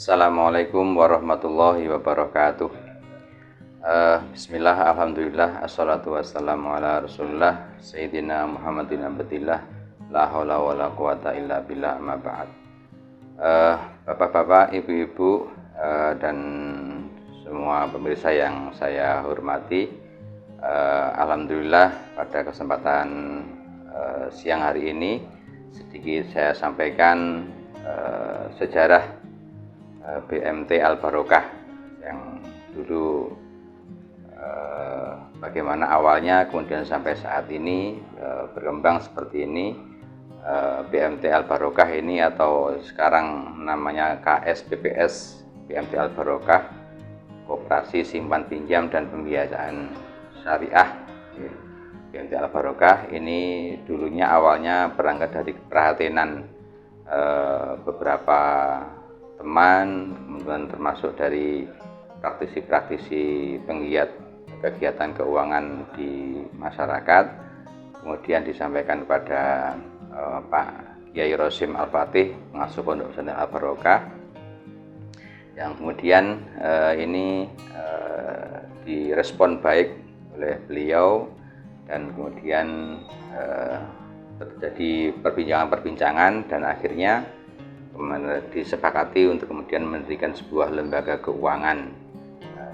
Assalamualaikum warahmatullahi wabarakatuh. Bismillah, alhamdulillah, assalatu wassalamu ala rasulullah Sayyidina Muhammadin abdillah, la haula wa la quwata illa billah, amma ba'd. Bapak-bapak, ibu-ibu, dan semua pemirsa yang saya hormati, alhamdulillah pada kesempatan siang hari ini sedikit saya sampaikan sejarah BMT Al Barokah yang dulu bagaimana awalnya kemudian sampai saat ini berkembang seperti ini. BMT Al Barokah ini atau sekarang namanya KSPPS BMT Al Barokah, Koperasi Simpan Pinjam dan Pembiayaan Syariah. BMT Al Barokah ini dulunya awalnya berangkat dari keprihatinan beberapa teman, kemudian termasuk dari praktisi-praktisi penggiat kegiatan keuangan di masyarakat, kemudian disampaikan kepada Pak Kiai Rosim Al-Fatih, pengasuh Pondok Pesantren Al Barokah, yang kemudian ini direspon baik oleh beliau, dan kemudian terjadi perbincangan-perbincangan dan akhirnya disepakati untuk kemudian mendirikan sebuah lembaga keuangan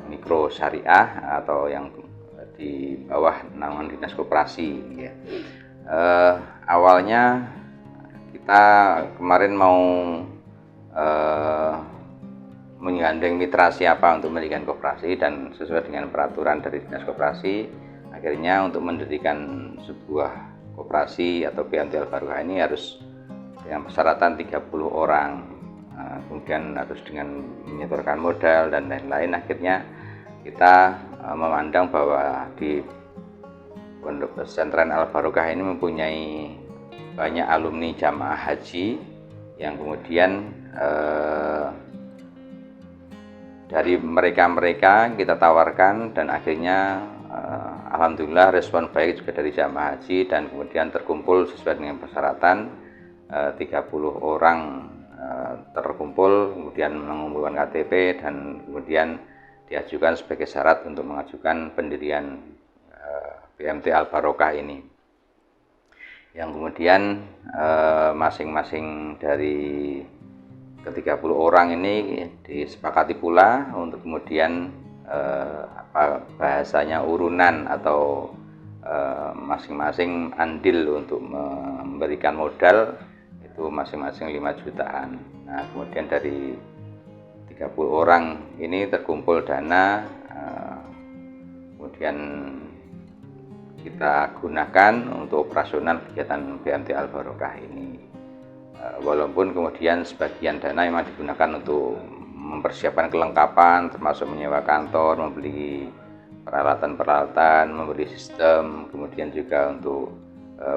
mikro syariah atau yang di bawah naungan Dinas Koperasi. Awalnya kita kemarin mau menggandeng mitra siapa untuk mendirikan koperasi, dan sesuai dengan peraturan dari Dinas Koperasi, akhirnya untuk mendirikan sebuah koperasi atau BMT Al Barokah ini harus dengan persyaratan 30 orang, kemudian harus dengan menyetorkan modal dan lain-lain. Akhirnya kita memandang bahwa di Pondok Pesantren Al Barokah ini mempunyai banyak alumni jamaah haji yang kemudian dari mereka kita tawarkan, dan akhirnya alhamdulillah respon baik juga dari jamaah haji, dan kemudian terkumpul sesuai dengan persyaratan 30 orang terkumpul, kemudian mengumpulkan KTP, dan kemudian diajukan sebagai syarat untuk mengajukan pendirian BMT Al Barokah ini, yang kemudian masing-masing dari ke-30 orang ini disepakati pula untuk kemudian bahasanya urunan atau masing-masing andil untuk memberikan modal itu masing-masing 5 jutaan. Nah, kemudian dari 30 orang ini terkumpul dana, kemudian kita gunakan untuk operasional kegiatan BMT Al Barokah ini. Walaupun kemudian sebagian dana memang digunakan untuk mempersiapkan kelengkapan, termasuk menyewa kantor, membeli peralatan-peralatan, membeli sistem, kemudian juga untuk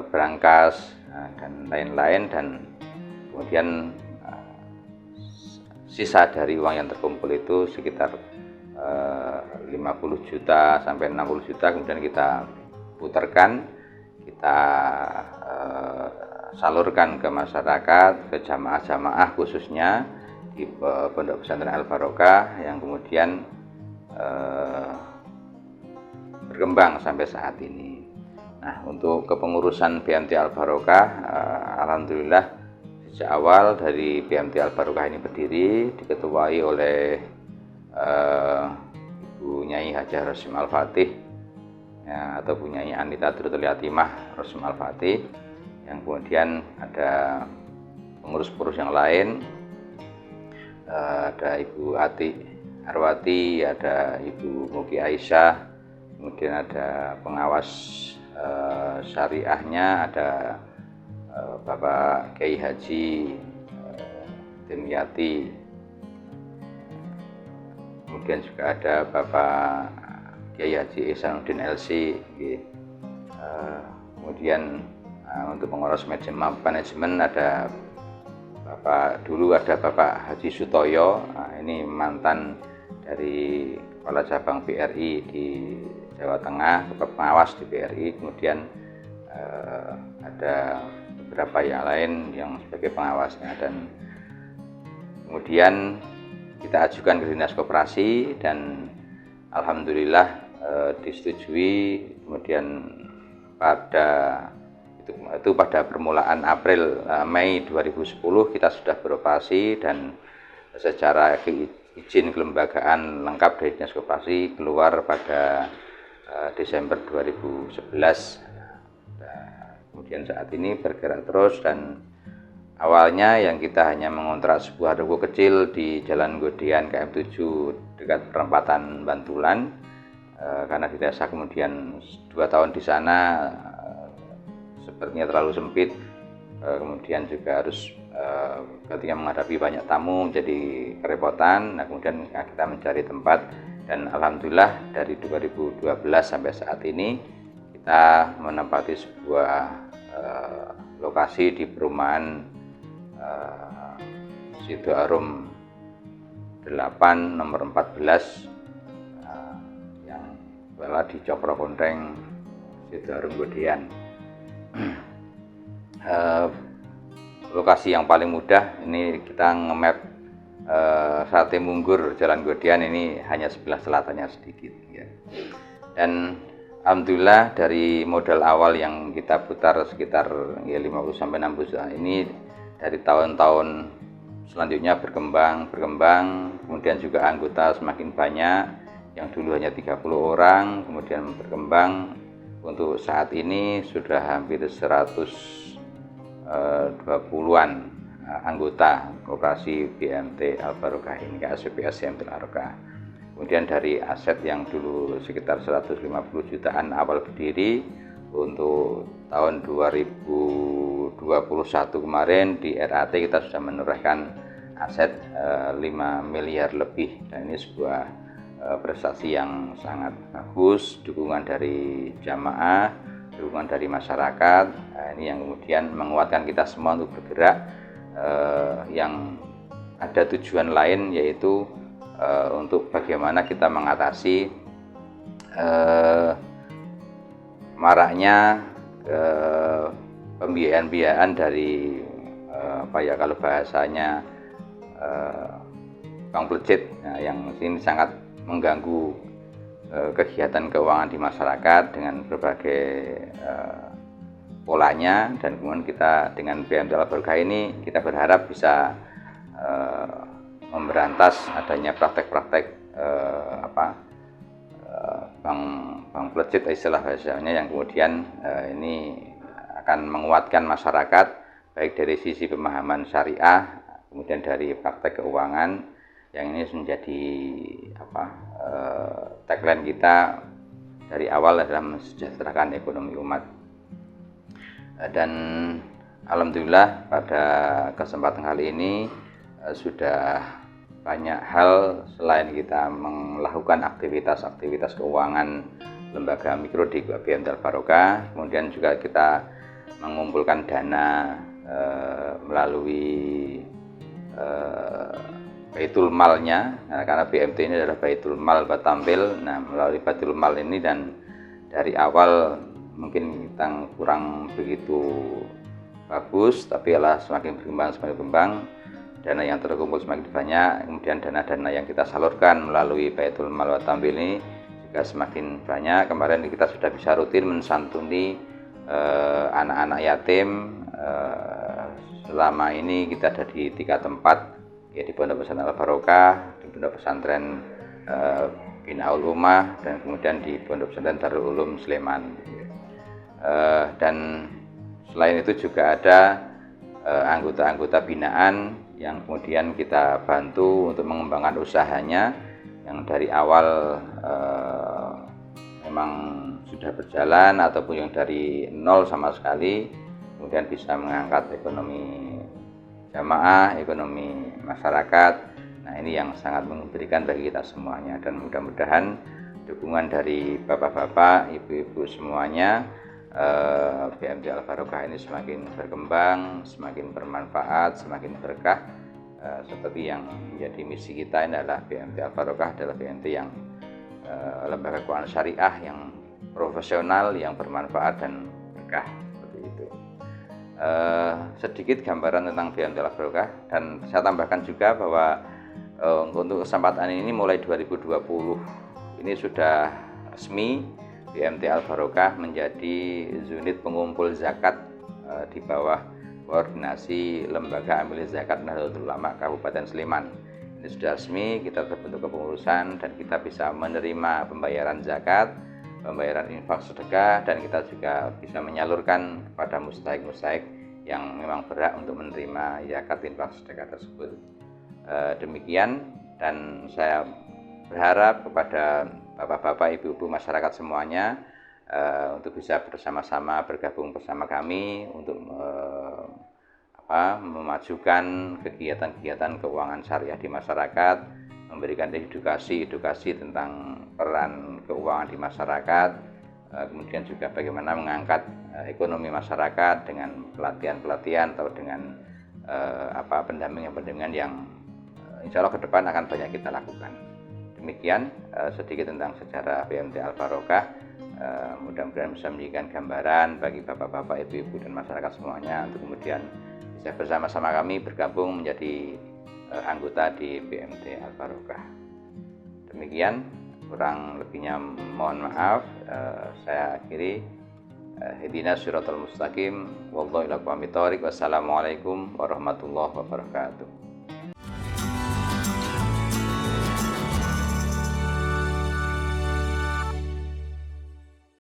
berangkas dan lain-lain, dan kemudian sisa dari uang yang terkumpul itu sekitar 50 juta sampai 60 juta kemudian kita putarkan, kita salurkan ke masyarakat, ke jamaah-jamaah khususnya di Pondok Pesantren Al Barokah, yang kemudian berkembang sampai saat ini. Nah, untuk kepengurusan BMT Al Barokah, alhamdulillah sejak awal dari BMT Al Barokah ini berdiri diketuai oleh Ibu Nyai Hajah Rosim Al-Fatih, ya, atau Bu Nyai Anita Durratul Yatimah Rosim Al-Fatih, yang kemudian ada pengurus-pengurus yang lain, ada Ibu Ati Arwati, ada Ibu Muki Aisyah, kemudian ada pengawas syariahnya, ada Bapak Kiai Haji Dimyati, kemudian juga ada Bapak Kiai Haji Ihsanuddin LC, kemudian untuk pengurus manajemen ada Bapak Haji Sutoyo, ini mantan dari Kepala Cabang BRI di Jawa Tengah, pengawas di BRI, kemudian ada beberapa yang lain yang sebagai pengawasnya, dan kemudian kita ajukan ke Dinas Koperasi dan alhamdulillah disetujui. Kemudian pada permulaan Mei 2010 kita sudah beroperasi dan secara izin kelembagaan lengkap dari Dinas Koperasi keluar pada Desember 2011. Kemudian saat ini bergerak terus, dan awalnya yang kita hanya mengontrak sebuah ruko kecil di Jalan Godean KM 7 dekat perempatan Bantulan, karena dirasa kemudian 2 tahun di sana sepertinya terlalu sempit, kemudian juga harus ketika menghadapi banyak tamu jadi kerepotan. Nah, kemudian kita mencari tempat, dan alhamdulillah dari 2012 sampai saat ini kita menempati sebuah lokasi di perumahan Sidoarum 8 nomor 14 yang berada di Cokro Konteng, Sidoarum Godean. Lokasi yang paling mudah ini kita nge-map Sate Munggur Jalan Godean, ini hanya sebelah selatannya sedikit ya. Dan alhamdulillah dari modal awal yang kita putar sekitar 50-60 juta ini, dari tahun-tahun selanjutnya berkembang, kemudian juga anggota semakin banyak, yang dulu hanya 30 orang, kemudian berkembang untuk saat ini sudah hampir 120-an anggota koperasi BMT Al Barokah ini, KSPS BMT Al Barokah. Kemudian dari aset yang dulu sekitar 150 jutaan awal berdiri, untuk tahun 2021 kemarin di RAT kita sudah menorehkan aset 5 miliar lebih, dan ini sebuah prestasi yang sangat bagus, dukungan dari jamaah, dukungan dari masyarakat. Nah, ini yang kemudian menguatkan kita semua untuk bergerak, yang ada tujuan lain, yaitu untuk bagaimana kita mengatasi maraknya pembiayaan dari kalau bahasanya bank plecet, yang ini sangat mengganggu kegiatan keuangan di masyarakat dengan berbagai polanya. Dan kemudian kita dengan BMT Al Barokah ini kita berharap bisa memberantas adanya praktek-praktek bank plecet istilah bahasanya, yang kemudian ini akan menguatkan masyarakat baik dari sisi pemahaman syariah, kemudian dari praktek keuangan, yang ini menjadi tagline kita dari awal adalah mensejahterakan ekonomi umat. Dan alhamdulillah pada kesempatan kali ini sudah banyak hal selain kita melakukan aktivitas keuangan lembaga mikro di BMT Al Barokah, kemudian juga kita mengumpulkan dana melalui Baitul Malnya, karena BMT ini adalah Baitul Mal Batampil. Nah, melalui Baitul Mal ini, dan dari awal mungkin kita kurang begitu bagus, tapi semakin berkembang, dana yang terkumpul semakin banyak, kemudian dana-dana yang kita salurkan melalui Baitul Mal Batampil ini juga semakin banyak. Kemarin kita sudah bisa rutin mensantuni anak-anak yatim. Selama ini kita ada di 3 tempat, ya, di Pondok Pesantren Al Barokah, di Pondok Pesantren Binaul Ummah, dan kemudian di Pondok Pesantren Darul Ulum Sleman. Dan selain itu juga ada anggota-anggota binaan yang kemudian kita bantu untuk mengembangkan usahanya, yang dari awal memang sudah berjalan ataupun yang dari nol sama sekali, kemudian bisa mengangkat ekonomi jamaah, ekonomi masyarakat. Nah, ini yang sangat memberikan bagi kita semuanya, dan mudah-mudahan dukungan dari bapak-bapak, ibu-ibu semuanya, BMT Al Barokah ini semakin berkembang, semakin bermanfaat, semakin berkah, seperti yang menjadi misi kita. Ini adalah BMT Al Barokah adalah BMT yang lembaga keuangan syariah yang profesional, yang bermanfaat dan berkah, seperti itu. Sedikit gambaran tentang BMT Al Barokah, dan saya tambahkan juga bahwa Untuk kesempatan ini mulai 2020 ini sudah resmi BMT Al Barokah menjadi unit pengumpul zakat di bawah koordinasi Lembaga Amil Zakat Nahdlatul Ulama Kabupaten Sleman. Ini sudah resmi, kita terbentuk kepengurusan dan kita bisa menerima pembayaran zakat, pembayaran infak sedekah, dan kita juga bisa menyalurkan kepada mustahik-mustahik yang memang berhak untuk menerima zakat infak sedekah tersebut. Demikian, dan saya berharap kepada bapak-bapak, ibu-ibu masyarakat semuanya untuk bisa bersama-sama bergabung bersama kami untuk memajukan kegiatan-kegiatan keuangan syariah di masyarakat, memberikan edukasi tentang peran keuangan di masyarakat, kemudian juga bagaimana mengangkat ekonomi masyarakat dengan pelatihan-pelatihan atau dengan pendampingan yang insya Allah ke depan akan banyak kita lakukan. Demikian sedikit tentang sejarah BMT Al Barokah. Mudah-mudahan bisa memberikan gambaran bagi bapak-bapak, ibu-ibu dan masyarakat semuanya untuk kemudian bisa bersama-sama kami bergabung menjadi anggota di BMT Al Barokah. Demikian, kurang lebihnya mohon maaf. Saya akhiri. Ihdinas siratal mustaqim. Wallahu ila aqwamit thoriq. Wassalamualaikum warahmatullahi wabarakatuh.